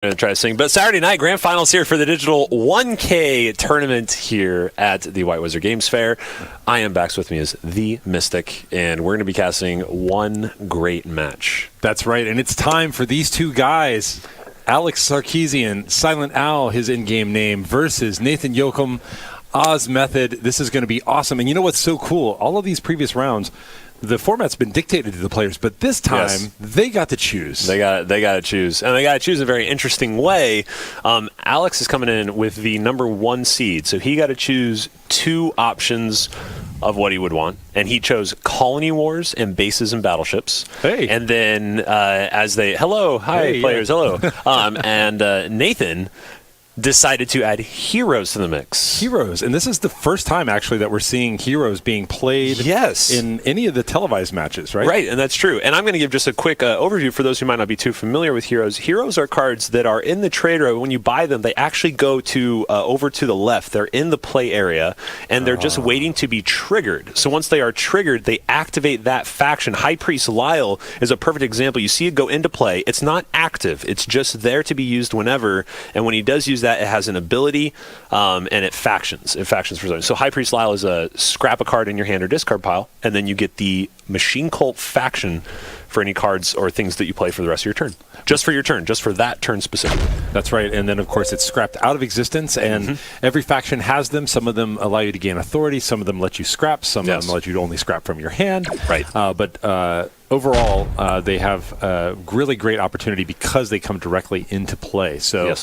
Going to try to sing. But Saturday night, grand finals here for the digital 1K tournament here at the White Wizard Games Fair. I am back. With me is TheeMystic, and we're going to be casting one great match. That's right, and it's time for these two guys, Alex Sarkissian, SilentAl, his in-game name, versus Nathan Jochum, ozmethod. This is going to be awesome. And you know what's so cool? All of these previous rounds, the format's been dictated to the players, but this time they got to choose. They got to choose, and they got to choose in a very interesting way. Alex is coming in with the #1 seed, so he got to choose two options of what he would want, and he chose Colony Wars and Bases and Battleships. Hey, and then players, hello, and Nathan decided to add heroes to the mix. Heroes, and this is the first time actually that we're seeing heroes being played in any of the televised matches, right? Right, and that's true. And I'm going to give just a quick overview for those who might not be too familiar with heroes. Heroes are cards that are in the trade row. When you buy them, they actually go to over to the left. They're in the play area, and they're just waiting to be triggered. So once they are triggered, they activate that faction. High Priest Lyle is a perfect example. You see it go into play. It's not active. It's just there to be used whenever, and when he does use that, it has an ability, and it factions. It factions for something. So High Priest Lyle is a scrap a card in your hand or discard pile, and then you get the Machine Cult faction for any cards or things that you play for the rest of your turn. Just for your turn, just for that turn specifically. That's right, and then of course it's scrapped out of existence, and every faction has them. Some of them allow you to gain authority, some of them let you scrap, some of them let you only scrap from your hand. Right. But overall, they have a really great opportunity because they come directly into play. So,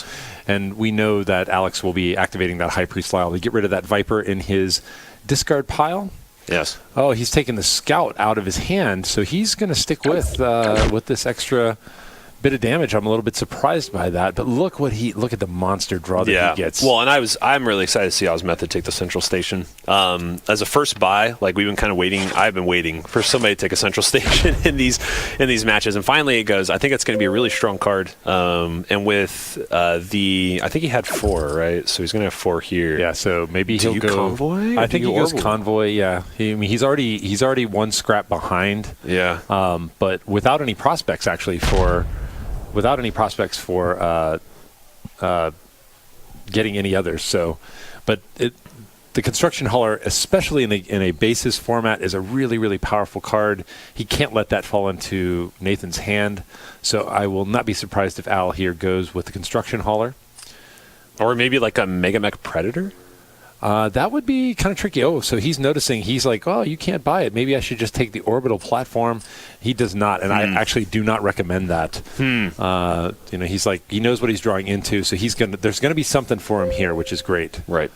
and we know that Alex will be activating that High Priest Lyle to get rid of that Viper in his discard pile. Yes. Oh, he's taking the Scout out of his hand, so he's going to stick with this extra bit of damage. I'm a little bit surprised by that, but look at the monster draw that he gets. Well, and I'm really excited to see ozmethod take the Central Station. As a first buy, like we've been kind of waiting. I've been waiting for somebody to take a Central Station in these matches, and finally it goes. I think it's going to be a really strong card. And with I think he had 4, right? So he's going to have 4 here. Yeah. So maybe he'll go Convoy. I think he goes Convoy. Yeah. He's already one scrap behind. Yeah. But without any prospects for getting any others. So, but the Construction Hauler, especially in a basis format, is a really, really powerful card. He can't let that fall into Nathan's hand. So I will not be surprised if Al here goes with the Construction Hauler. Or maybe like a Mega Mech Predator? That would be kind of tricky. Oh, so he's noticing. He's like, oh, you can't buy it. Maybe I should just take the orbital platform. He does not, and I actually do not recommend that. He's like, he knows what he's drawing into, so there's gonna be something for him here, which is great. Right.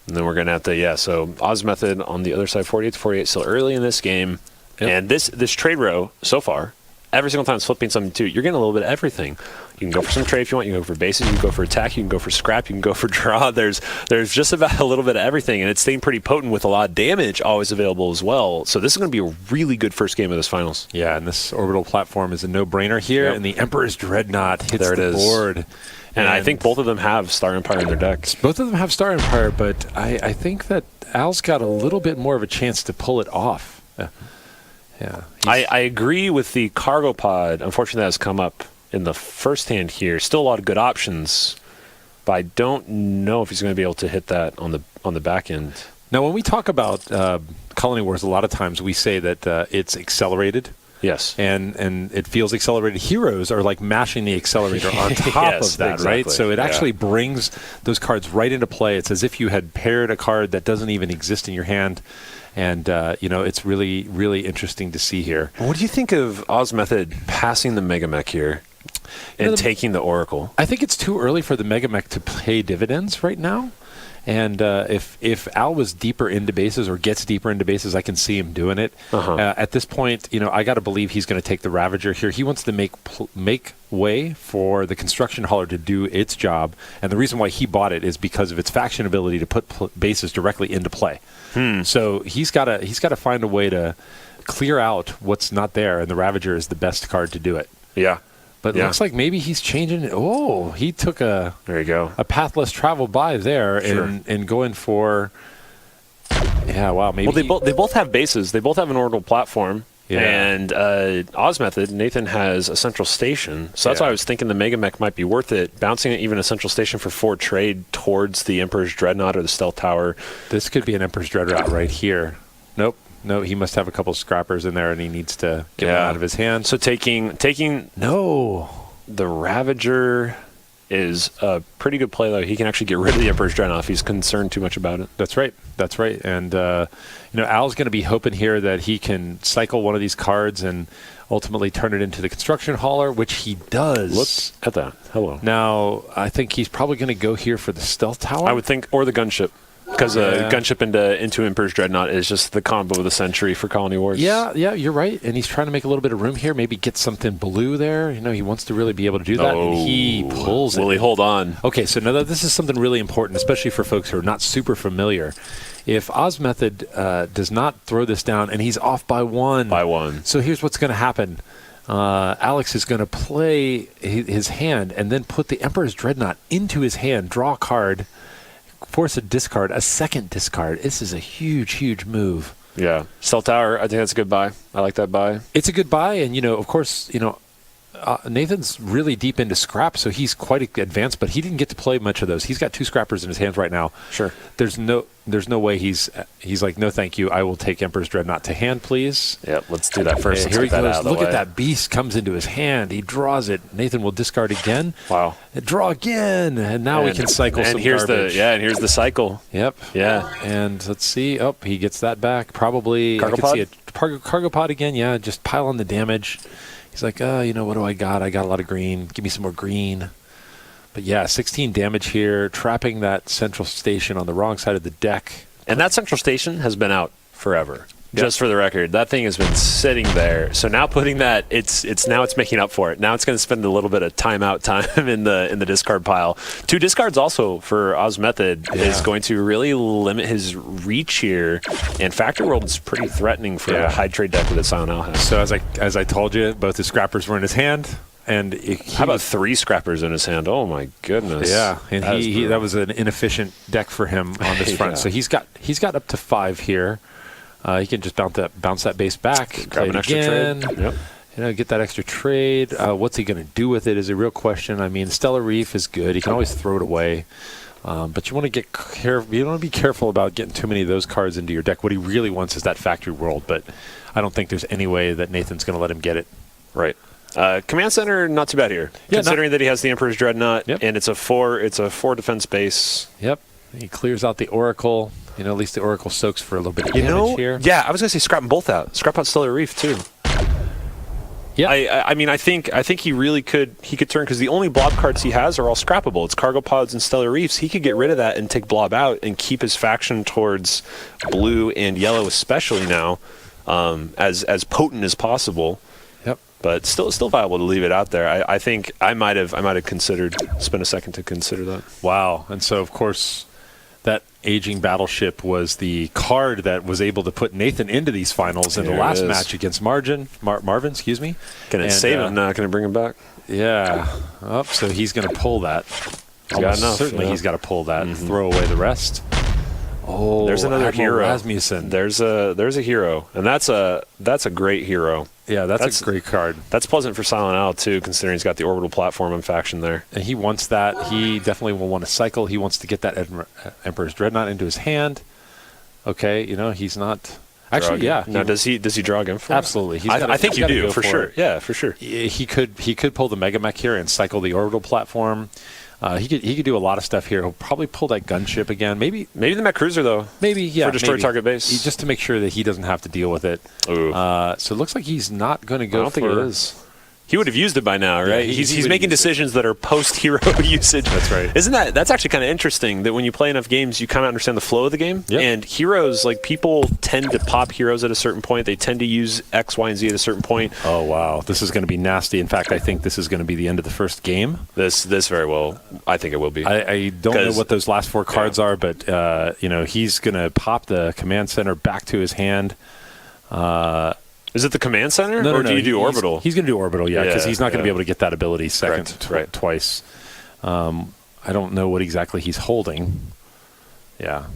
And then we're gonna have to, so ozmethod on the other side, 48-48, still early in this game, and this trade row so far. Every single time it's flipping something too, you're getting a little bit of everything. You can go for some trade if you want. You can go for bases. You can go for attack. You can go for scrap. You can go for draw. There's just about a little bit of everything, and it's staying pretty potent with a lot of damage always available as well. So this is going to be a really good first game of this finals. Yeah, and this orbital platform is a no-brainer here, and the Emperor's Dreadnought hits the board. And I think both of them have Star Empire in their decks. Both of them have Star Empire, but I think that Al's got a little bit more of a chance to pull it off. Yeah, I agree with the cargo pod. Unfortunately, that has come up in the first hand here. Still a lot of good options, but I don't know if he's going to be able to hit that on the back end. Now, when we talk about Colony Wars, a lot of times we say that it's accelerated. Yes. And it feels accelerated. Heroes are like mashing the accelerator on top of that, right? So it actually brings those cards right into play. It's as if you had paired a card that doesn't even exist in your hand. And, it's really, really interesting to see here. What do you think of ozmethod passing the Mega Mech here and taking the Oracle? I think it's too early for the Mega Mech to pay dividends right now. And if Al was deeper into bases or gets deeper into bases, I can see him doing it. At this point, I got to believe he's going to take the Ravager here. He wants to make way for the Construction Hauler to do its job. And the reason why he bought it is because of its faction ability to put bases directly into play. So he's got to find a way to clear out what's not there, and the Ravager is the best card to do it. Yeah. But it looks like maybe he's changing it. Oh, he took there you go. a path less traveled by there and going for. Yeah, wow. Maybe. Well, they both have bases. They both have an orbital platform. Yeah. And ozmethod, Nathan has a central station. So that's why I was thinking the Mega Mech might be worth it. Bouncing even a central station for 4 trade towards the Emperor's Dreadnought or the Stealth Tower. This could be an Emperor's Dreadnought right here. Nope. No, he must have a couple scrappers in there, and he needs to get one out of his hand. So taking the Ravager is a pretty good play, though. He can actually get rid of the Emperor's Dreadnought if he's concerned too much about it. That's right. That's right. And, Al's going to be hoping here that he can cycle one of these cards and ultimately turn it into the Construction Hauler, which he does. Look at that. Hello. Now, I think he's probably going to go here for the Stealth Tower. I would think, or the Gunship. Because Gunship into Emperor's Dreadnought is just the combo of the century for Colony Wars. Yeah, you're right. And he's trying to make a little bit of room here, maybe get something blue there. He wants to really be able to do that, and he pulls it. Will he hold on? Okay, so now this is something really important, especially for folks who are not super familiar. If ozmethod does not throw this down, and he's off by 1. By 1. So here's what's going to happen. Alex is going to play his hand and then put the Emperor's Dreadnought into his hand, draw a card, force a discard, a second discard. This is a huge, huge move. Yeah. Stealth Tower, I think that's a good buy. I like that buy. It's a good buy, and, of course, Nathan's really deep into scrap, so he's quite advanced, but he didn't get to play much of those. He's got 2 scrappers in his hands right now. Sure. There's no way he's like, no, thank you. I will take Emperor's Dreadnought to hand, please. Yep, let's do that first. Here he goes. Look at that beast comes into his hand. He draws it. Nathan will discard again. Wow. Draw again, and now we can cycle some garbage. And here's the cycle. Yep. Yeah. And let's see. Oh, he gets that back. Probably. Cargo I can see a cargo pod again. Yeah, just pile on the damage. He's like, what do I got? I got a lot of green. Give me some more green. But yeah, 16 damage here, trapping that central station on the wrong side of the deck. And that central station has been out forever. Yep. Just for the record, that thing has been sitting there. So now putting that, it's making up for it. Now it's going to spend a little bit of time in the discard pile. 2 discards also for ozmethod is going to really limit his reach here. And Factor World is pretty threatening for a high trade deck that SilentAl has. So as I told you, both his scrappers were in his hand. And how about 3 scrappers in his hand? Oh my goodness! Yeah, and that was an inefficient deck for him on this front. So he's got up to 5 here. He can just bounce that base back, grab an extra trade. Yep. Get that extra trade. What's he going to do with it is a real question. I mean, Stellar Reef is good. He can always throw it away. But you want to get careful. You want to be careful about getting too many of those cards into your deck. What he really wants is that Factory World, but I don't think there's any way that Nathan's going to let him get it. Right. Command Center, not too bad here, considering that he has the Emperor's Dreadnought, and it's a 4 defense base. Yep. He clears out the Oracle. At least the Oracle soaks for a little bit of damage here. Yeah, I was going to say scrap them both out. Scrap out Stellar Reef, too. Yeah. I mean, I think he really could turn, because the only blob cards he has are all scrappable. It's Cargo Pods and Stellar Reefs. He could get rid of that and take blob out and keep his faction towards blue and yellow, especially now, as potent as possible. Yep. But still viable to leave it out there. I think I might have considered, spent a second to consider that. Wow. And so, of course, that aging battleship was the card that was able to put Nathan into these finals in the last match against Marvin. Going to save him, not going to bring him back. Yeah. So he's going to pull that. He's got enough. Certainly he's got to pull that and throw away the rest. Oh, there's another Admiral hero. Rasmussen. There's a hero, and that's a great hero. Yeah, that's a great card. That's pleasant for SilentAl too, considering he's got the orbital platform and faction there. And he wants that. He definitely will want to cycle. He wants to get that Emperor's Dreadnought into his hand. Okay, he's not. Actually, yeah. Now, does he draw again for Absolutely. I think you do, for sure. Yeah, for sure. He could pull the Mega Mech here and cycle the orbital platform. He could do a lot of stuff here. He'll probably pull that gunship again. Maybe the Mech Cruiser, though. Maybe, yeah. For destroy target base. Just to make sure that he doesn't have to deal with it. Ooh. So it looks like he's not going to go I don't think it is. He would have used it by now, right? Yeah, he's making decisions that are post-hero usage. That's right. That's actually kind of interesting that when you play enough games, you kind of understand the flow of the game. Yep. And heroes, like, people tend to pop heroes at a certain point. They tend to use X, Y, and Z at a certain point. Oh, wow. This is going to be nasty. In fact, I think this is going to be the end of the first game. This very well, I think it will be. I don't know what those last 4 cards are, but, he's going to pop the command center back to his hand. Is it the command center, or do you do orbital? He's going to do orbital, yeah, because he's not going to be able to get that ability twice. I don't know what exactly he's holding. Yeah.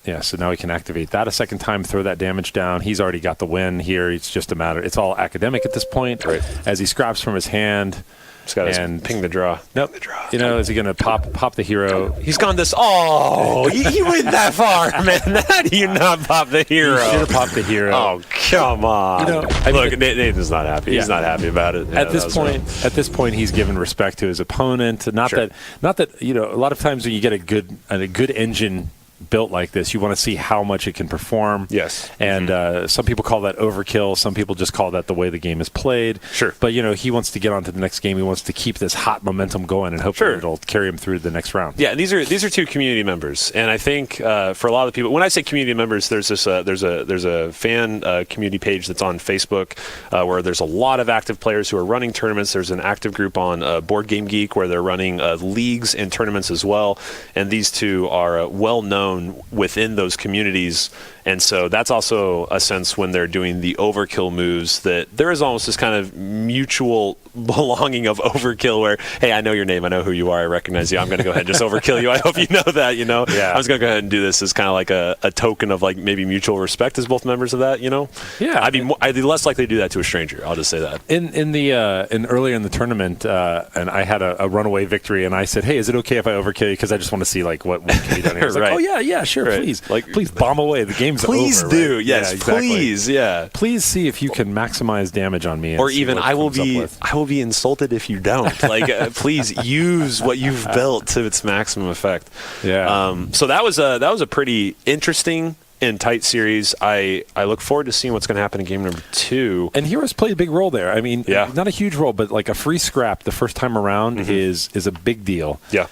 Yeah, so now he can activate that a second time, throw that damage down. He's already got the win here. It's just a matter. It's all academic at this point. Right. As he scraps from his hand. He's got to ping the draw. Nope. The draw. You know, is he going to pop the hero? He's gone this. Oh, he went that far, man. How do you not pop the hero? He should have popped the hero. Oh, come on. You know, look, Nathan's not happy. Yeah. He's not happy about it. At this point, he's given respect to his opponent. Not that you know. A lot of times when you get a good engine built like this, you want to see how much it can perform. Yes. And some people call that overkill. Some people just call that the way the game is played. Sure. But, you know, he wants to get on to the next game. He wants to keep this hot momentum going, and hopefully it'll carry him through to the next round. Yeah, these are two community members. And I think for a lot of people, when I say community members, there's a fan community page that's on Facebook where there's a lot of active players who are running tournaments. There's an active group on Board Game Geek where they're running leagues and tournaments as well. And these two are well known within those communities, and so that's also a sense when they're doing the overkill moves that there is almost this kind of mutual belonging of overkill where, hey, I know your name, I know who you are, I recognize you, I'm going to go ahead and just overkill you. I hope you know that, you know. Yeah. I was going to go ahead and do this as kind of like a token of like maybe mutual respect as both members of that, you know. Yeah, I'd be less likely to do that to a stranger. I'll just say that. In earlier in the tournament, and I had a runaway victory, and I said, hey, is it okay if I overkill you because I just want to see like what can be done here. Right. Like, oh yeah, sure, right. please bomb away. The game's please over. Do right? yes, yeah, exactly. Please, yeah. Please see if you can maximize damage on me, or even I will be insulted if you don't. Like, please use what you've built to its maximum effect. Yeah. So that was a pretty interesting and tight series. I look forward to seeing what's going to happen in game number 2. And Heroes played a big role there. I mean, yeah. Not a huge role, but like a free scrap the first time around is a big deal. Yeah.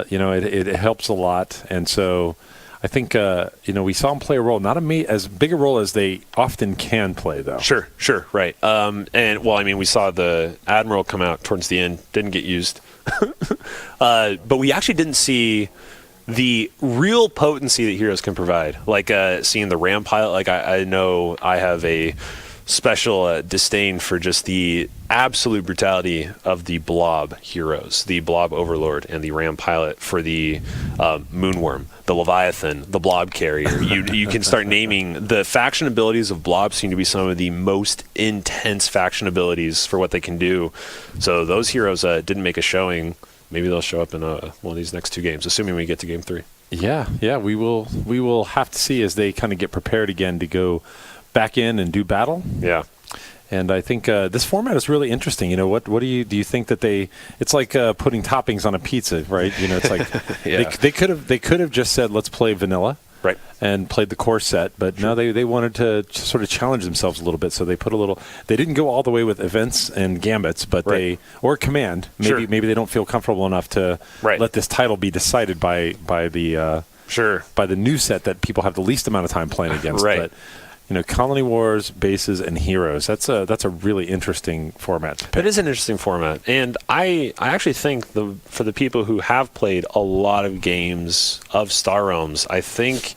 You know, it helps a lot, and so I think you know, we saw them play a role, not as big a role as they often can play, though. Sure, right. And well, I mean, we saw the Admiral come out towards the end, didn't get used, but we actually didn't see the real potency that Heroes can provide, like seeing the Ram pilot. Like I know I have a special disdain for just the absolute brutality of the Blob heroes, the Blob Overlord and the Ram pilot for the Moonworm, the Leviathan, the Blob Carrier. You can start naming the faction abilities of Blob. Seem to be some of the most intense faction abilities for what they can do. So those heroes didn't make a showing. Maybe they'll show up in one of these next 2 games, assuming we get to game 3. Yeah, we will have to see as they kind of get prepared again to go back in and do battle. Yeah. And I think this format is really interesting. You know, what do you think that it's like putting toppings on a pizza, right? You know, it's like yeah. they could have just said, let's play vanilla. Right. And played the core set, but no, they wanted to sort of challenge themselves a little bit, so they put they didn't go all the way with events and gambits, but or command. Maybe they don't feel comfortable enough to let this title be decided by the new set that people have the least amount of time playing against. Right. But you know, Colony Wars, Bases, and Heroes. That's a really interesting format to pick. It is an interesting format, and I actually think for the people who have played a lot of games of Star Realms, I think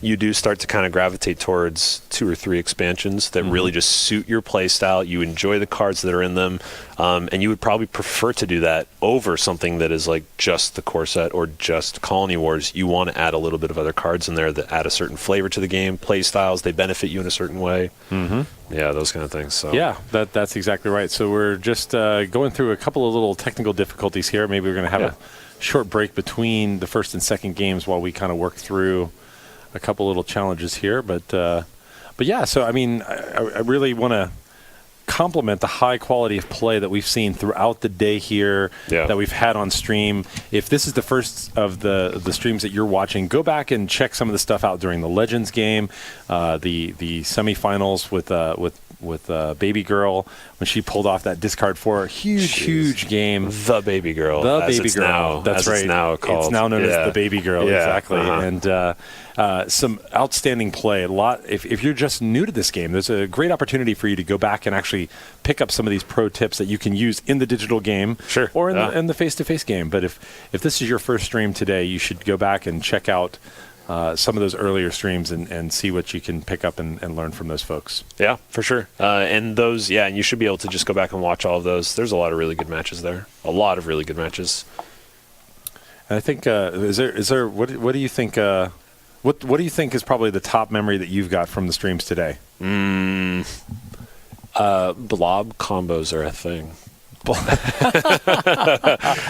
you do start to kind of gravitate towards 2 or 3 expansions that really just suit your play style. You enjoy the cards that are in them, and you would probably prefer to do that over something that is like just the core set or just Colony Wars. You want to add a little bit of other cards in there that add a certain flavor to the game, play styles, they benefit you in a certain way. Yeah, those kind of things. So yeah, that's exactly right. So we're just going through a couple of little technical difficulties here. Maybe we're going to have a short break between the first and second games while we kind of work through a couple little challenges here, but yeah. So I mean, I really want to compliment the high quality of play that we've seen throughout the day here, that we've had on stream. If this is the first of the streams that you're watching, go back and check some of the stuff out during the Legends game, the semifinals with Baby Girl when she pulled off that discard 4. Huge game. The Baby Girl. That's right. It's now called. It's now known as the Baby Girl. Yeah. Exactly. And some outstanding play. If you're just new to this game, there's a great opportunity for you to go back and actually pick up some of these pro tips that you can use in the digital game, or in the face-to-face game. But if this is your first stream today, you should go back and check out some of those earlier streams and see what you can pick up and learn from those folks. Yeah, for sure. And those, and you should be able to just go back and watch all of those. There's a lot of really good matches there. A lot of really good matches. And I think, is there what do you think What do you think is probably the top memory that you've got from the streams today? Blob combos are a thing.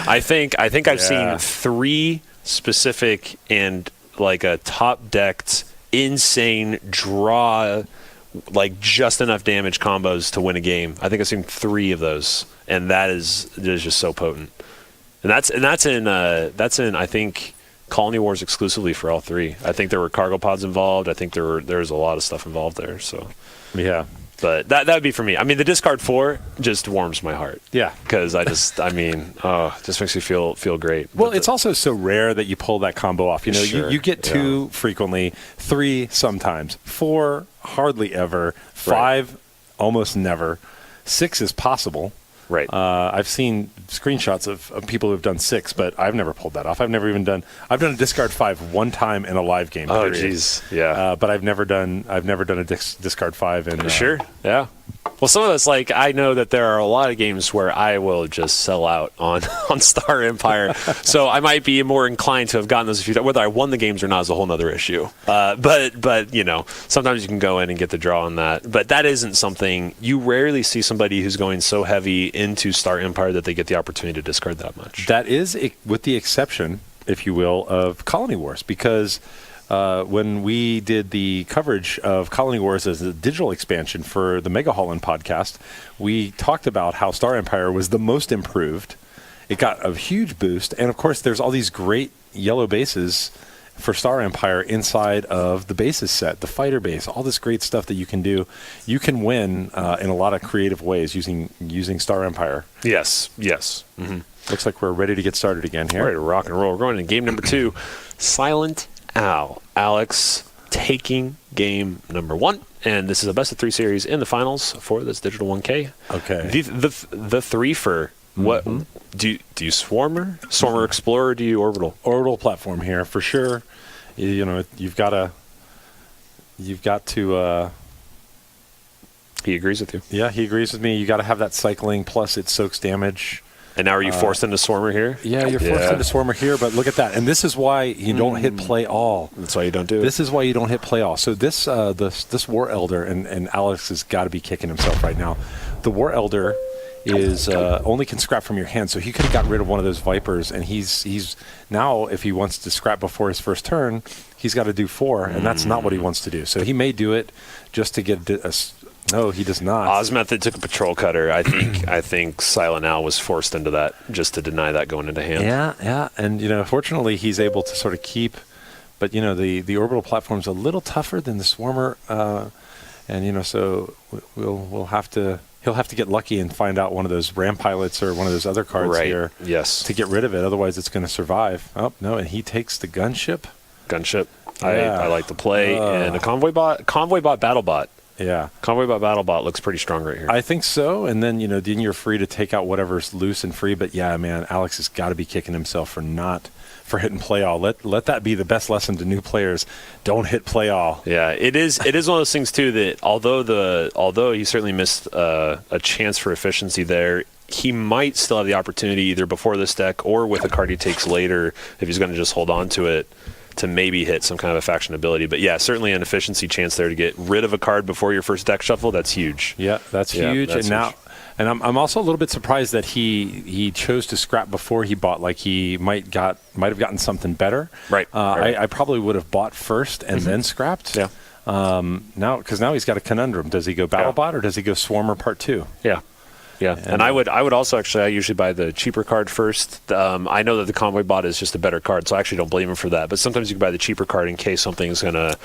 I think I've seen 3 specific and like a top decked insane draw, like just enough damage combos to win a game. I think I've seen 3 of those, and that is just so potent. And that's in I think Colony Wars exclusively for all 3. I think there were cargo pods involved. I think there was a lot of stuff involved there. So yeah. But that would be for me. I mean, the discard 4 just warms my heart. Yeah. Because it just makes me feel great. Well, it's also so rare that you pull that combo off. You know, Sure, you get 2 frequently, 3 sometimes, 4 hardly ever, 5 almost never, 6 is possible. Right. I've seen screenshots of people who've done 6, but I've never pulled that off. I've done a discard 5 one time in a live game. Oh, period. jeez. Yeah. But I've never done a discard 5 in. Sure. Yeah. Well, some of us, like, I know that there are a lot of games where I will just sell out on Star Empire. So I might be more inclined to have gotten those a few times. Whether I won the games or not is a whole other issue. But you know, sometimes you can go in and get the draw on that. But that isn't something, you rarely see somebody who's going so heavy into Star Empire that they get the opportunity to discard that much. That is, with the exception, if you will, of Colony Wars, because when we did the coverage of Colony Wars as a digital expansion for the Mega Holland podcast, we talked about how Star Empire was the most improved. It got a huge boost, and of course there's all these great yellow bases for Star Empire inside of the bases set, the fighter base, all this great stuff that you can do. You can win in a lot of creative ways using Star Empire. Yes. Mm-hmm. Looks like we're ready to get started again here. We're ready to rock and roll. We're going to game number 2, SilentAl. Alex taking game number 1, and this is a best of 3 series in the finals for this digital 1K. Okay. The 3 for what do you Swarmer Explorer, or do you orbital platform here for sure. You know, you've got to. He agrees with you. Yeah, he agrees with me. You got to have that cycling, plus it soaks damage. And now are you forced into Swarmer here? Yeah, you're forced into Swarmer here, but look at that. And this is why you don't hit play all. That's why you don't do it. This is why you don't hit play all. So this War Elder, and Alex has got to be kicking himself right now. The War Elder is only can scrap from your hand, so he could have got rid of one of those Vipers, and he's now, if he wants to scrap before his first turn, he's got to do 4, and that's not what he wants to do. So he may do it just to get a no, he does not. ozmethod took a patrol cutter. I think SilentAl was forced into that just to deny that going into hand. Yeah, and you know, fortunately, he's able to sort of keep. But you know, the orbital platform's a little tougher than the Swarmer, and you know, so he'll have to get lucky and find out one of those Ram pilots or one of those other cards here. Yes. To get rid of it, otherwise it's going to survive. Oh no, and he takes the gunship. Yeah. I like the play, and a convoy bot battlebot. Yeah. Convoy by BattleBot looks pretty strong right here. I think so. And then, then you're free to take out whatever's loose and free. But yeah, man, Alex has got to be kicking himself for hitting play all. Let that be the best lesson to new players. Don't hit play all. Yeah, it is one of those things too that although he certainly missed a chance for efficiency there, he might still have the opportunity either before this deck or with a card he takes later if he's going to just hold on to it, to maybe hit some kind of a faction ability. But yeah, certainly an efficiency chance there to get rid of a card before your first deck shuffle. That's huge. Yeah, that's huge. That's huge. And I'm also a little bit surprised that he chose to scrap before he bought. Like he might have gotten something better. Right. I probably would have bought first and then scrapped. Yeah. Now he's got a conundrum. Does he go BattleBot or does he go Swarmer Part 2? Yeah. Yeah, and I would also I usually buy the cheaper card first. I know that the Convoy Bot is just a better card, so I actually don't blame him for that. But sometimes you can buy the cheaper card in case something's going to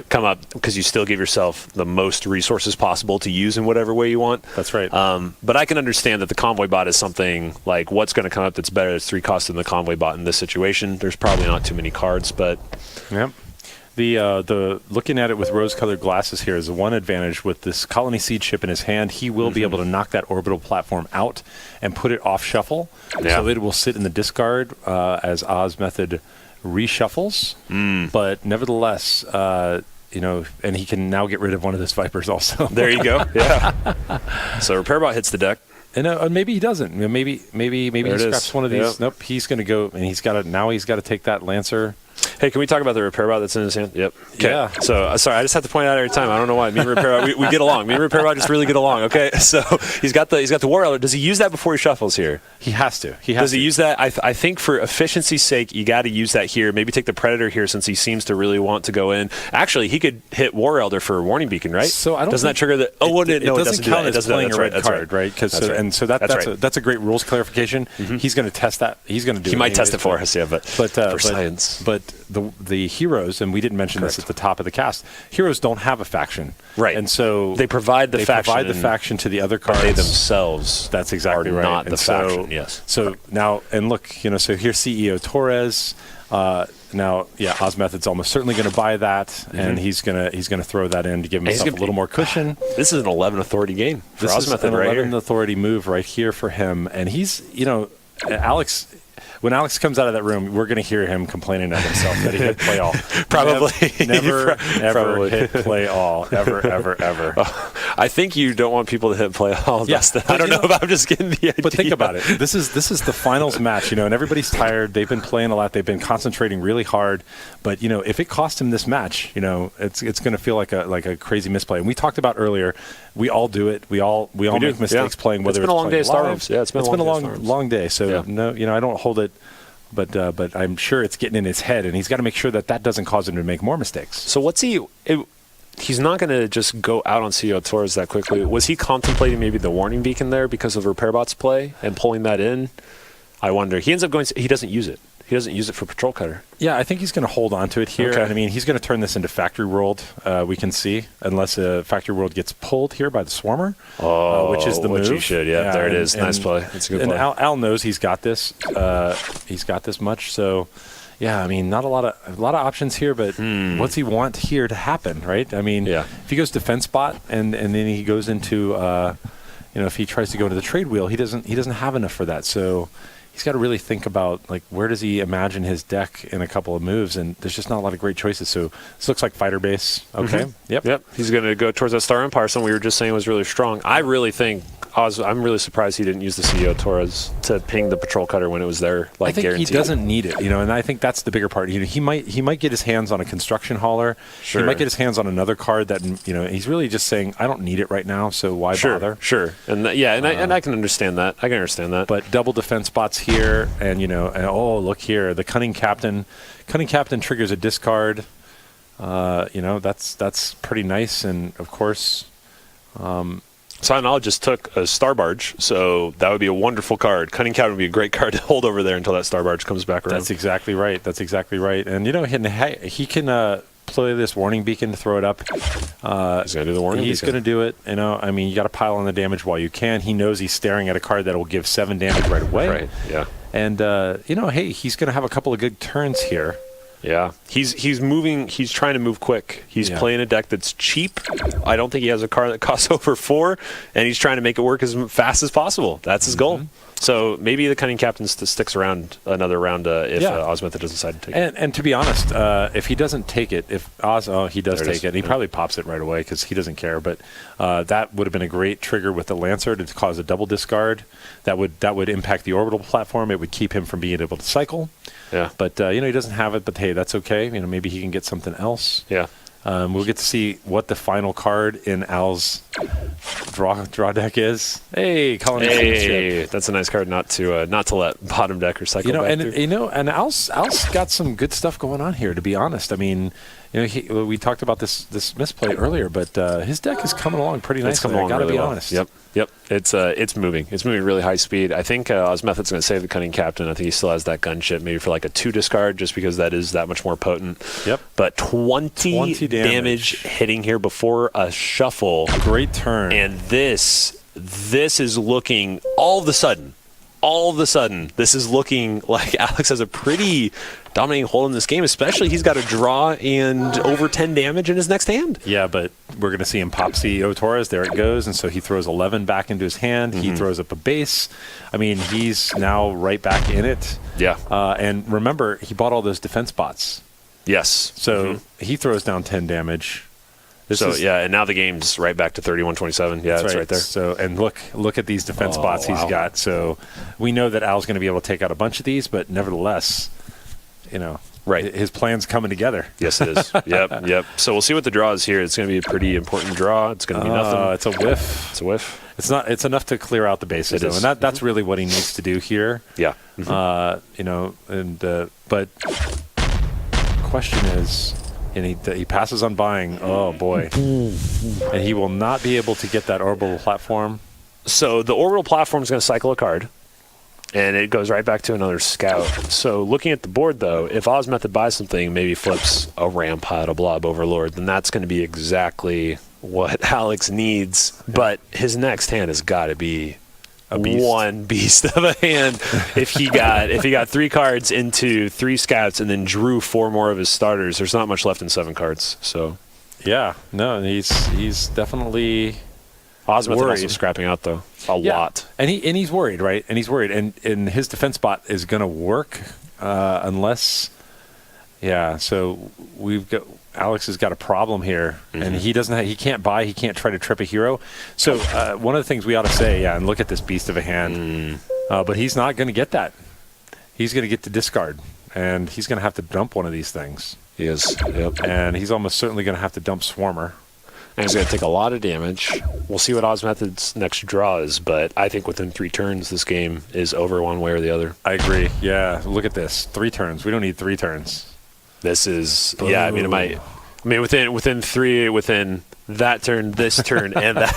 come up, because you still give yourself the most resources possible to use in whatever way you want. That's right. But I can understand that the Convoy Bot is something like what's going to come up that's better. It's 3 costs than the Convoy Bot in this situation. There's probably not too many cards, but... Yep. The looking at it with rose-colored glasses here is the one advantage with this Colony Seed ship in his hand. He will be able to knock that orbital platform out and put it off shuffle, so it will sit in the discard as ozmethod reshuffles. But nevertheless, and he can now get rid of one of those Vipers also. There you go. Yeah. So Repairbot hits the deck. And maybe he doesn't. Maybe he scraps one of these. Yep. Nope. He's going to go, and he's got to take that Lancer. Hey, can we talk about the repair bot that's in his hand? Yep. Okay. Yeah. So, sorry, I just have to point out every time. I don't know why. Me and repair bot, we get along. Me and repair bot just really get along. Okay. So he's got the War Elder. Does he use that before he shuffles here? He has to. Does he use that? I think for efficiency's sake, you got to use that here. Maybe take the Predator here since he seems to really want to go in. Actually, he could hit War Elder for a Warning Beacon, right? So I don't. Doesn't that trigger the? Oh, it doesn't count as playing a red card, right? That's a great rules clarification. He's going to test that. He's going to do. He might test it for us, yeah, but for science. But the heroes, and we didn't mention this at the top of the cast. Heroes don't have a faction, right? And so they provide the faction to the other cards. They themselves. That's exactly right. Not the faction. Yes. So now, and look, so here's CEO Torres. Now, yeah, ozmethod's almost certainly going to buy that, and he's going to throw that in to give himself a little more cushion. This is an 11 authority game for ozmethod, right? This is an 11 authority move right here for him, and he's, Alex. When Alex comes out of that room, we're going to hear him complaining at himself that he hit play all. Probably. Never hit play all. Ever. I think you don't want people to hit play all. Yes. I don't know if I'm just getting the idea. But think about it. This is the finals match, and everybody's tired. They've been playing a lot. They've been concentrating really hard. But, if it cost him this match, it's going to feel like a crazy misplay. And we talked about earlier, we all do it. We all make mistakes playing, whether it's been a long day of Star Realms. Yeah, it's been a long day. So, I don't hold it. But I'm sure it's getting in his head, and he's got to make sure that doesn't cause him to make more mistakes. So what's he's not going to just go out on CEO Torres that quickly. Was he contemplating maybe the Warning Beacon there because of Repairbot's play and pulling that in? I wonder. He ends up going. He doesn't use it. He doesn't use it for Patrol Cutter. Yeah, I think he's going to hold on to it here. Okay. I mean, he's going to turn this into Factory World, we can see, unless Factory World gets pulled here by the Swarmer, which is the move. Which he should, there it is. Nice play. That's a good play. And Al knows he's got this. He's got this much, so... Yeah, I mean, not a lot of options here, but what's he want here to happen, right? I mean, if he goes defense bot and then he goes into, if he tries to go into the trade wheel, he doesn't have enough for that. So he's got to really think about where does he imagine his deck in a couple of moves, and there's just not a lot of great choices. So this looks like fighter base. Okay. Yep. He's going to go towards that Star Empire. Something we were just saying was really strong. I really think. I'm really surprised he didn't use the CEO Torres to ping the Patrol Cutter when it was there. I think guaranteed. He doesn't need it, and I think that's the bigger part. He might get his hands on a construction hauler. Sure. He might get his hands on another card that he's really just saying, I don't need it right now, so why bother? Sure, and I can understand that. But double defense bots here, and look here, the Cunning Captain. Cunning Captain triggers a discard. That's pretty nice, and of course. SilentAl just took a Star Barge, so that would be a wonderful card. Cunning Captain would be a great card to hold over there until that Star Barge comes back around. That's exactly right. And he can play this Warning Beacon to throw it up. He's going to do the Warning Beacon. He's going to do it. I mean, you got to pile on the damage while you can. He knows he's staring at a card that will give 7 damage right away. Right. Yeah. And he's going to have a couple of good turns here. Yeah, he's moving. He's trying to move quick. He's playing a deck that's cheap. I don't think he has a card that costs over 4, and he's trying to make it work as fast as possible. That's his goal. So maybe the Cunning Captain sticks around another round if ozmethod doesn't decide to take it. And to be honest, if he doesn't take it, he does take it. And he probably pops it right away because he doesn't care. But that would have been a great trigger with the Lancer to cause a double discard. That would impact the orbital platform. It would keep him from being able to cycle. Yeah. But he doesn't have it. But hey, that's okay. Maybe he can get something else. Yeah. We'll get to see what the final card in Al's draw deck is. Hey, Colony. That's a nice card not to let bottom decker cycle back through. And Al's got some good stuff going on here. To be honest, I mean, we talked about this misplay earlier, but his deck is coming along pretty nicely. It's coming along I gotta really be well. honest. Yep. It's moving. It's moving really high speed. I think ozmethod's going to save the Cunning Captain. I think he still has that gunship maybe for a 2 discard just because that is that much more potent. Yep. But 20 damage hitting here before a shuffle. Great turn. And this is looking all of a sudden, this is looking like Alex has a pretty dominating hold in this game, especially he's got a draw and over 10 damage in his next hand. Yeah, but we're going to see him pop CEO Torres. There it goes. And so he throws 11 back into his hand. He throws up a base. I mean, he's now right back in it. Yeah. And remember, he bought all those defense bots. Yes. So he throws down 10 damage. And now the game's right back to 31-27. Yeah, it's right there. So, and look at these defense bots he's got. So we know that Al's going to be able to take out a bunch of these, but nevertheless, Right. His plan's coming together. Yes, it is. Yep. So we'll see what the draw is here. It's going to be a pretty important draw. It's going to be nothing. It's a whiff. It's a whiff. It's not. It's enough to clear out the bases, though, and that's really what he needs to do here. Yeah. But question is, and he passes on buying. Oh boy, and he will not be able to get that orbital platform. So the orbital platform is going to cycle a card, and it goes right back to another scout. So looking at the board, though, if ozmethod buys something, maybe flips a rampart, a blob overlord, then that's going to be exactly what Alex needs. But his next hand has got to be one beast of a hand. If he got 3 cards into 3 scouts and then drew 4 more of his starters, there's not much left in 7 cards. So yeah, no, he's definitely ozmethod also scrapping out though a lot, and he's worried, right? And he's worried, and his defense bot is going to work unless, So Alex has got a problem here, and he can't buy, he can't try to trip a hero. So one of the things we ought to say, and look at this beast of a hand, but he's not going to get that. He's going to get to discard, and he's going to have to dump one of these things. He is, yep. And he's almost certainly going to have to dump Swarmer. And he's going to take a lot of damage. We'll see what ozmethod's next draw is, but I think within 3 turns, this game is over one way or the other. I agree. Yeah, look at this. 3 turns. We don't need 3 turns. This is, I mean, it might. I mean, within 3, within that turn, this turn, and that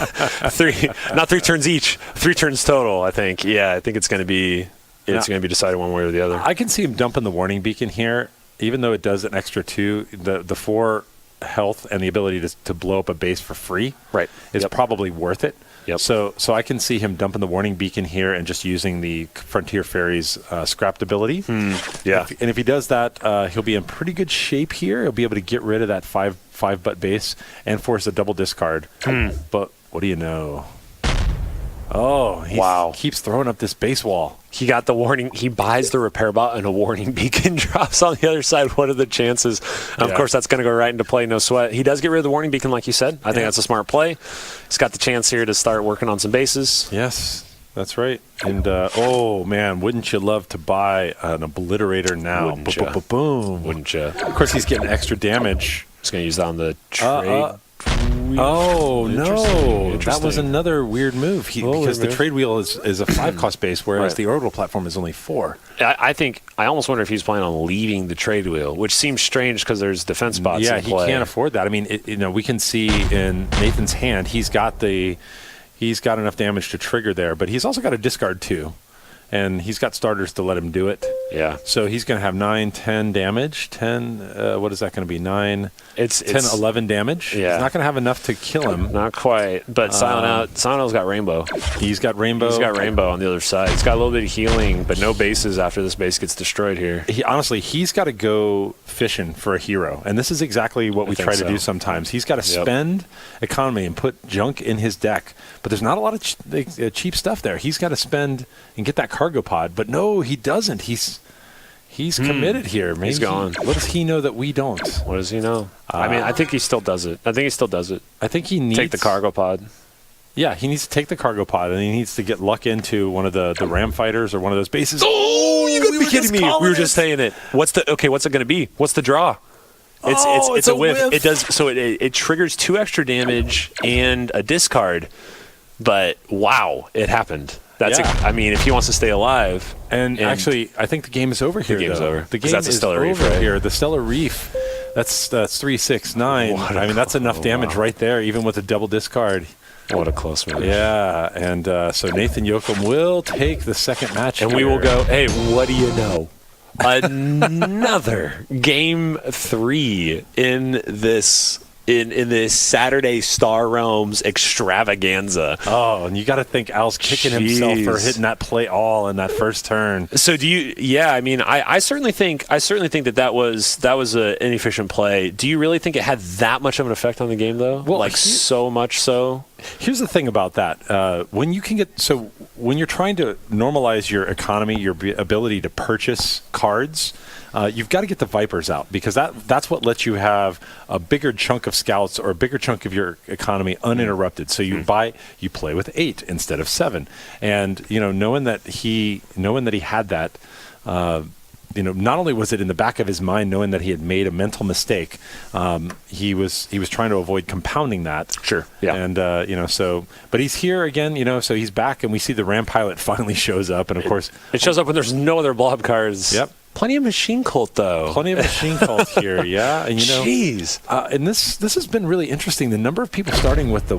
3, not 3 turns each, 3 turns total. I think. Yeah, I think it's going to be decided one way or the other. I can see him dumping the warning beacon here, even though it does an extra 2. The 4 health and the ability to blow up a base for free, right, is probably worth it. Yep. So I can see him dumping the warning beacon here and just using the Frontier Fairies scrapped ability. Yeah. If he does that, he'll be in pretty good shape here. He'll be able to get rid of that 5 butt base and force a double discard. But what do you know? Oh, he keeps throwing up this base wall. He got the warning. He buys the repair bot and a warning beacon drops on the other side. What are the chances? Of course, that's going to go right into play. No sweat. He does get rid of the warning beacon, like you said. I think that's a smart play. He's got the chance here to start working on some bases. Yes, that's right. And, oh, man, wouldn't you love to buy an Obliterator now? Boom. Wouldn't you? Of course, he's getting extra damage. He's going to use that on the trade. Oh, no. That was another weird move. Because the trade wheel is a 5-cost base, whereas the orbital platform is only 4. I almost wonder if he's planning on leaving the trade wheel, which seems strange because there's defense bots in play. He can't afford that. I mean, we can see in Nathan's hand, he's got enough damage to trigger there, but he's also got a discard too. And he's got starters to let him do it. Yeah. So he's going to have 9, 10 damage. 10, what is that going to be? 9, it's 10, 11 damage. Yeah. He's not going to have enough to kill him. Not quite. But SilentAl's got Rainbow. He's got Rainbow. He's got Rainbow on the other side. He's got a little bit of healing, but no bases after this base gets destroyed here. He's got to go fishing for a hero. And this is exactly what we try to do sometimes. He's got to spend economy and put junk in his deck. But there's not a lot of cheap stuff there. He's got to spend and get that cargo pod. But no, he doesn't. He's committed here. Maybe he's gone. What does he know that we don't? What does he know? I mean, I think he still does it. I think he needs... Take the cargo pod. Yeah, he needs to take the cargo pod, and he needs to get luck into one of the ram fighters or one of those bases. Oh, you gotta be kidding me. We were just saying it. What's it going to be? What's the draw? It's a whiff. It does, so it triggers 2 extra damage and a discard, but wow, it happened. I mean, if he wants to stay alive. And actually, I think the game is over here. The game's over. The game is Stellar over Reef, right? here. The Stellar Reef, that's 3, 6, 9. I mean, that's enough damage right there, even with a double discard. What a close match. Yeah, and so Nathan Jochum will take the second match. And we will go, hey, what do you know? Another Game 3 in this Saturday Star Realms extravaganza. Oh, and you got to think Al's kicking himself for hitting that play all in that first turn. So do you? Yeah, I mean, I certainly think that was an inefficient play. Do you really think it had that much of an effect on the game, though? Well, so much so. Here's the thing about that: when you're trying to normalize your economy, your ability to purchase cards. You've got to get the Vipers out because that's what lets you have a bigger chunk of scouts or a bigger chunk of your economy uninterrupted. So you play with 8 instead of 7, and knowing that he had that, not only was it in the back of his mind knowing that he had made a mental mistake, he was trying to avoid compounding that. Sure. Yeah. And but he's here again. So he's back, and we see the Ram Pilot finally shows up, and of course it shows up when there's no other blob cards. Yep. Plenty of Machine Cult, though. Plenty of Machine Cult here, yeah. And jeez. And this has been really interesting. The number of people starting with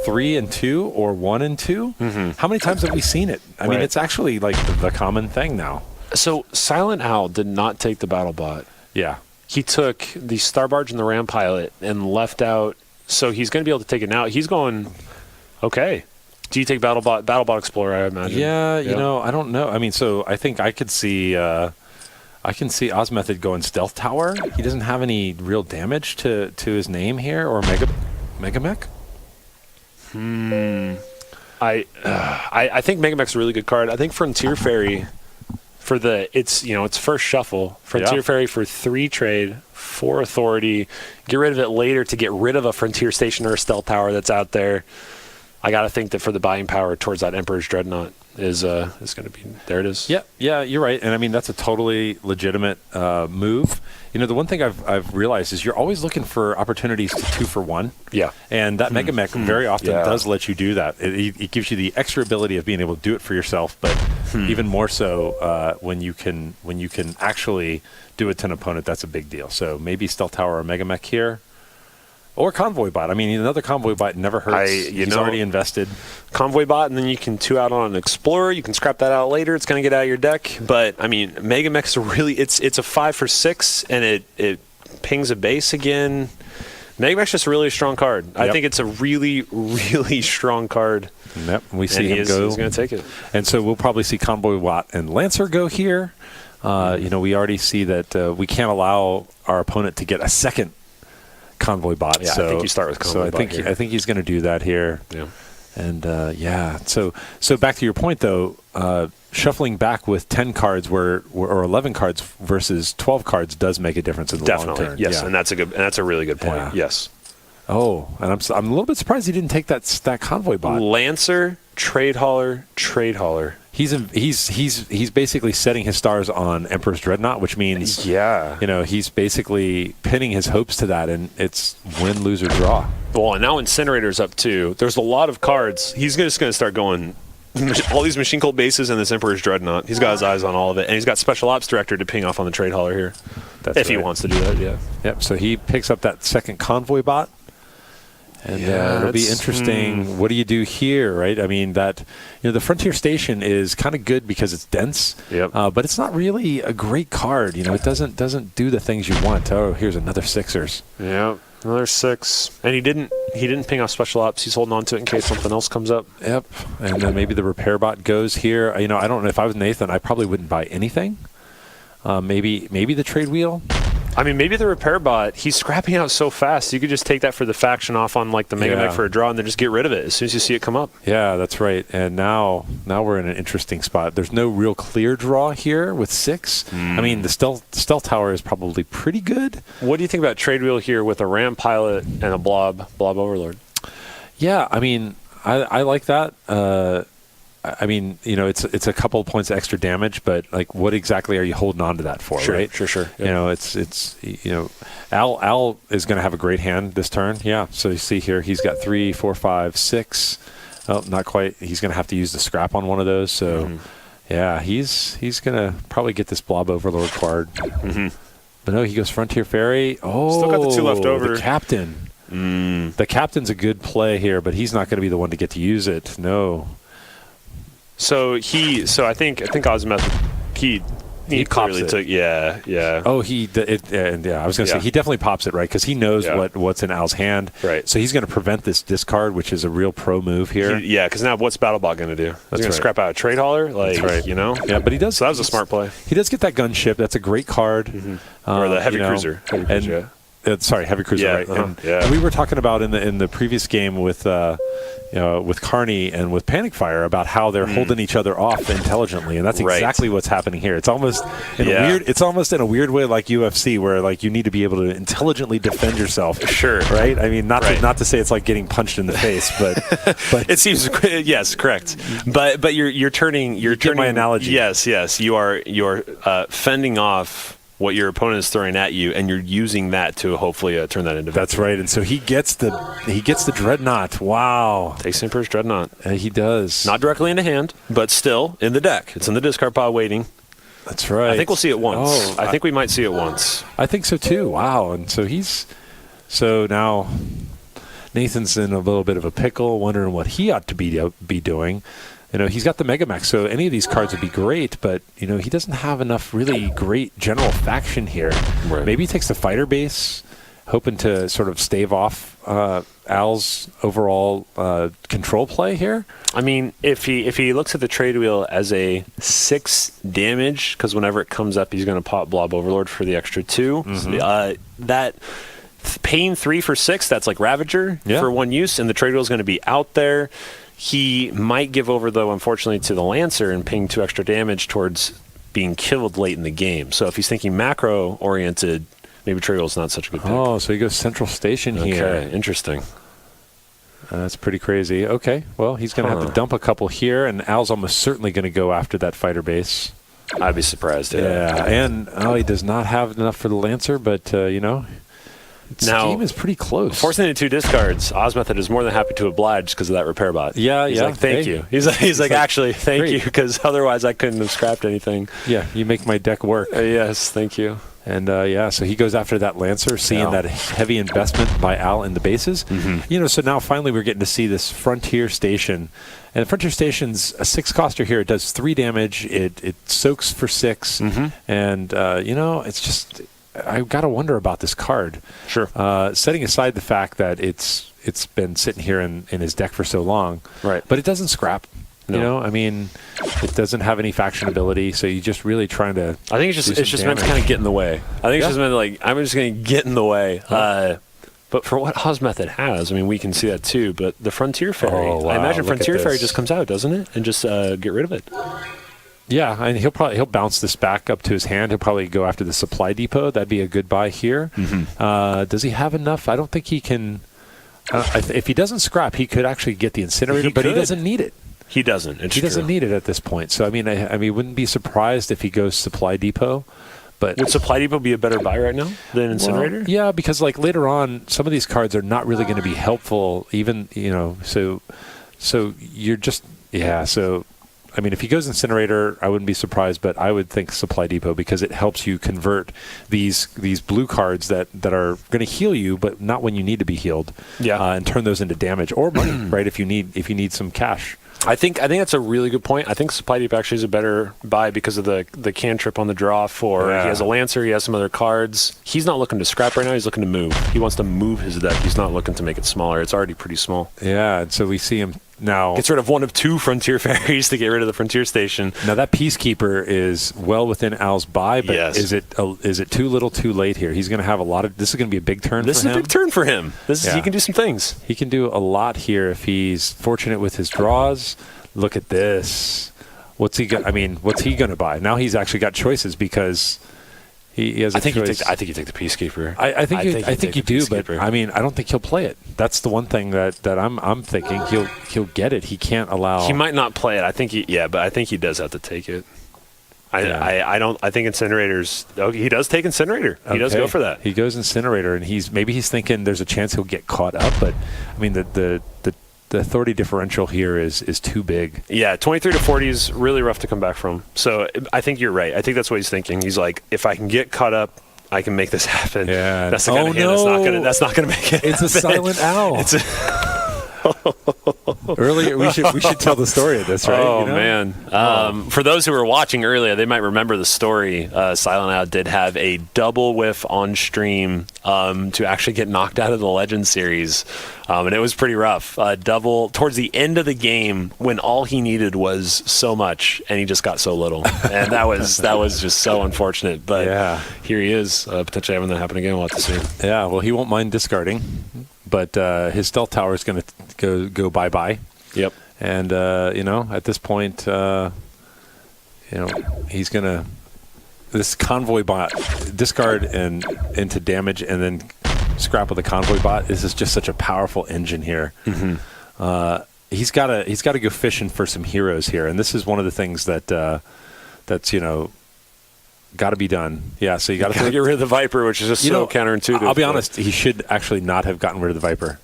3 and 2 or 1 and 2. Mm-hmm. How many times have we seen it? I mean, it's actually like the common thing now. So SilentAl did not take the BattleBot. Yeah. He took the Starbarge and the Ram Pilot and left out. So he's going to be able to take it now. He's going, okay. Do you take BattleBot Explorer, I imagine? Yeah, I don't know. I mean, so I think I could see... I can see ozmethod going Stealth Tower. He doesn't have any real damage to his name here, or Megamech. I think Megamech's a really good card. I think Frontier Fairy for its first shuffle. Frontier Fairy for 3 trade, 4 authority. Get rid of it later to get rid of a Frontier Station or a Stealth Tower that's out there. I got to think that for the buying power towards that Emperor's Dreadnought is going to be there. It is. Yeah, you're right, and I mean that's a totally legitimate move. The one thing I've realized is you're always looking for opportunities to 2 for 1. Yeah, and that Megamech very often does let you do that. It gives you the extra ability of being able to do it for yourself, but even more so when you can actually do it to an opponent. That's a big deal. So maybe Stealth Tower or Megamech here. Or Convoy Bot. I mean, another Convoy Bot never hurts. He's already invested. Convoy Bot, and then you can 2 out on an Explorer. You can scrap that out later. It's going to get out of your deck. But, I mean, Megamech's it's a 5 for 6, and it pings a base again. Megamech's just a really strong card. Yep. I think it's a really, really strong card. Yep, we see him go. He's going to take it. And so we'll probably see Convoy Bot and Lancer go here. We already see that we can't allow our opponent to get a second Convoy Bot. Yeah, so I think you start with Convoy Bot here. I think he's going to do that here. Yeah. And so back to your point though, shuffling back with 10 cards or 11 cards versus 12 cards does make a difference in the long term. Yes, yeah. and that's a really good point. Yeah. Yes. Oh, and I'm a little bit surprised he didn't take that Convoy Bot. Lancer, Trade Hauler. He's basically setting his stars on Emperor's Dreadnought, which means he's basically pinning his hopes to that, and it's win, lose, or draw. Well, and now Incinerator's up too. There's a lot of cards. He's just going to start going all these Machine Cult bases and this Emperor's Dreadnought. He's got his eyes on all of it, and he's got Special Ops Director to ping off on the Trade Hauler here. If he wants to do that, yeah. Yep. So he picks up that second Convoy Bot. And it'll be interesting. What do you do here, right? I mean, the Frontier Station is kind of good because it's dense, but it's not really a great card. It doesn't do the things you want. Oh, here's another Sixers. Yeah, another 6. And he didn't ping off Special Ops. He's holding on to it in case something else comes up. Yep. And then maybe the Repair Bot goes here. I don't know. If I was Nathan, I probably wouldn't buy anything. Maybe the Trade Wheel. I mean, maybe the Repair Bot, he's scrapping out so fast, you could just take that for the faction off on like the Megamech for a draw and then just get rid of it as soon as you see it come up. Yeah, that's right. And now we're in an interesting spot. There's no real clear draw here with 6. I mean, the Stealth Tower is probably pretty good. What do you think about Trade Wheel here with a Ram Pilot and a Blob Overlord? Yeah, I mean, I like that. I mean, it's a couple of points of extra damage, but like, what exactly are you holding on to that for? Sure, right? Sure. Yep. Al is going to have a great hand this turn. Yeah. So you see here, he's got 3, 4, 5, 6. Oh, not quite. He's going to have to use the scrap on one of those. So, yeah, he's going to probably get this Blob Overlord card. But no, he goes Frontier Fairy. Oh, still got the 2 left over. The Captain. The Captain's a good play here, but he's not going to be the one to get to use it. No. So I think ozmethod he pops it. took Oh, I was gonna say he definitely pops it, right, because he knows what's in Al's hand, right? So he's gonna prevent this discard, which is a real pro move here. Because now what's BattleBot gonna do? He's gonna scrap out a Trade Hauler, That's right. Yeah, but he does. So that was a smart play. He does get that gunship. That's a great card, or the heavy cruiser. Sorry, heavy cruiser, right? And we were talking about in the previous game with with Carney and with Panic Fire about how they're holding each other off intelligently, and that's exactly what's happening here. It's almost in a weird way like UFC, where like you need to be able to intelligently defend yourself. Sure. Right? I mean, not to say it's like getting punched in the face, but it seems yes, correct. But you're turning my analogy. Yes, you're fending off what your opponent is throwing at you, and you're using that to hopefully turn that into victory. That's right. And so he gets the Dreadnought. Wow. Takes Emperor's Dreadnought. He does. Not directly into hand, but still in the deck. It's in the discard pile waiting. That's right. I think we'll see it once. I think we might see it once. I think so too. Wow. And so now Nathan's in a little bit of a pickle, wondering what he ought to be doing. He's got the Megamax, so any of these cards would be great, but, he doesn't have enough really great general faction here. Right. Maybe he takes the fighter base, hoping to sort of stave off Al's overall control play here. I mean, if he looks at the trade wheel as a 6 damage, because whenever it comes up, he's going to pop Blob Overlord for the extra 2. That paying 3 for 6, that's like Ravager for 1 use, and the trade wheel is going to be out there. He might give over, though, unfortunately, to the Lancer and ping 2 extra damage towards being killed late in the game. So if he's thinking macro-oriented, maybe Triggle's not such a good pick. Oh, so he goes Central Station here. Okay, interesting. That's pretty crazy. Okay, well, he's going to have to dump a couple here, and Al's almost certainly going to go after that fighter base. I'd be surprised. Yeah, and he does not have enough for the Lancer, but, now, scheme is pretty close. Forcing into 2 discards, ozmethod is more than happy to oblige because of that repair bot. He's like, thank you. He's like, actually, thank you, because otherwise I couldn't have scrapped anything. Yeah, you make my deck work. Yes, thank you. And so he goes after that Lancer, seeing that heavy investment by Al in the bases. So now finally we're getting to see this Frontier Station. And the Frontier Station's a 6-coster here. It does 3 damage. It soaks for 6. And, it's just... I've got to wonder about this card. Sure. Setting aside the fact that it's been sitting here in his deck for so long. Right. But it doesn't scrap. No. I mean, it doesn't have any faction ability, so you're just really trying to... I think it's just meant to kind of get in the way. I think it's just meant to, like, I'm just going to get in the way. But for what ozmethod has, I mean, we can see that too, but the Frontier Fairy, I imagine Frontier Fairy just comes out, doesn't it? And just get rid of it. Yeah, and he'll bounce this back up to his hand. He'll probably go after the supply depot. That'd be a good buy here. Does he have enough? I don't think he can. If he doesn't scrap, he could actually get the incinerator, but he doesn't need it. He doesn't. He doesn't need it at this point. So I mean, wouldn't be surprised if he goes supply depot. But would supply depot be a better buy right now than incinerator? Well, yeah, because like later on, some of these cards are not really going to be helpful. Even so you're just So. I mean, if he goes incinerator, I wouldn't be surprised, but I would think supply depot because it helps you convert these blue cards that are going to heal you, but not when you need to be healed. And turn those into damage or money, right? If you need some cash. I think that's a really good point. I think supply depot actually is a better buy because of the cantrip on the draw for he has a Lancer, he has some other cards. He's not looking to scrap right now, he's looking to move. He wants to move his deck. He's not looking to make it smaller. It's already pretty small. Yeah, and so we see him now gets rid of 1 of 2 Frontier Fairies to get rid of the Frontier Station. Now that Peacekeeper is well within Al's buy, but is it too little too late here? He's going to have a lot of... This is going to be a big turn for him. This is a big turn for him. He can do some things. He can do a lot here if he's fortunate with his draws. Look at this. What's he going to buy? Now he's actually got choices because he has a choice. I think you take the Peacekeeper. I think you do, but I mean, I don't think he'll play it. That's the one thing that I'm thinking. He'll get it. He can't allow... He might not play it. I think but I think he does have to take it. I think Incinerator's... Oh, he does take Incinerator. He does go for that. He goes Incinerator, and he's thinking there's a chance he'll get caught up, but I mean, the authority differential here is too big. Yeah, 23 to 40 is really rough to come back from. So I think you're right. I think that's what he's thinking. He's like, if I can get caught up, I can make this happen. Yeah. That's the kind of hand that's not gonna make it. It's happen. a SilentAl. Earlier, we should tell the story of this, right? Oh, man. For those who were watching earlier, they might remember the story. SilentAl did have a double whiff on stream to actually get knocked out of the Legends series. And it was pretty rough. Double towards the end of the game when all he needed was so much and he just got so little. And that was just so unfortunate. But here he is, potentially having that happen again. We'll have to see. Yeah, well, he won't mind discarding, but his stealth tower is going to go bye-bye. Yep. And, at this point, he's going to this convoy bot discard and into damage and then scrap with the convoy bot. This is just such a powerful engine here. Mm-hmm. He's got to go fishing for some heroes here, and this is one of the things that's got to be done. Yeah, so you got to get rid of the Viper, which is just so counterintuitive. I'll be honest, he should actually not have gotten rid of the Viper.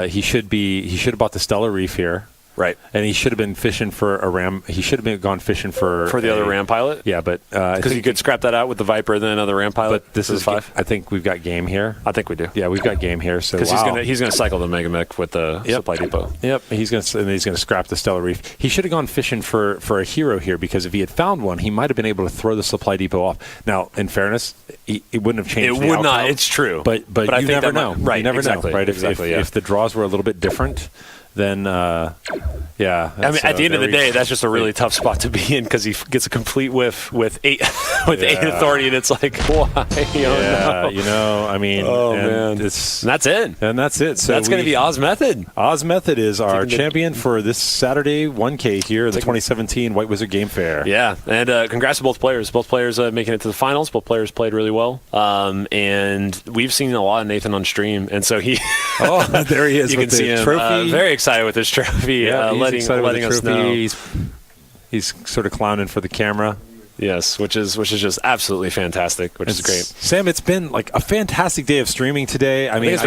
He should have bought the Stellar Reef here. Right. And he should have been fishing for a ram. He should have been gone fishing for the other ram pilot. Yeah, but because you could scrap that out with the Viper, then another ram pilot. But this is 5. I think we've got game here. I think we do. Yeah, we've got game here. So because he's gonna cycle the Mega Mech with the supply depot. Yep. He's gonna scrap the Stellar Reef. He should have gone fishing for a hero here, because if he had found one, he might have been able to throw the supply depot off. Now, in fairness, it wouldn't have changed. It would not. It's true. But you never know. Right. You never exactly. know. Right. Exactly. If the draws were a little bit different, then I mean, at the end of the day, that's just a really tough spot to be in, because he gets a complete whiff with 8 authority, and it's like, why? I mean, man, that's it. And that's it. So that's going to be ozmethod. Ozmethod is our champion for this Saturday 1K here at the 2017 White Wizard Game Fair. Yeah, and congrats to both players. Both players making it to the finals. Both players played really well, and we've seen a lot of Nathan on stream, and so he. There he is. You can see him. Trophy. Very excited with his trophy. Yeah, letting us know. He's sort of clowning for the camera. Yes, which is just absolutely fantastic, which is great. Sam, it's been like a fantastic day of streaming today. I mean,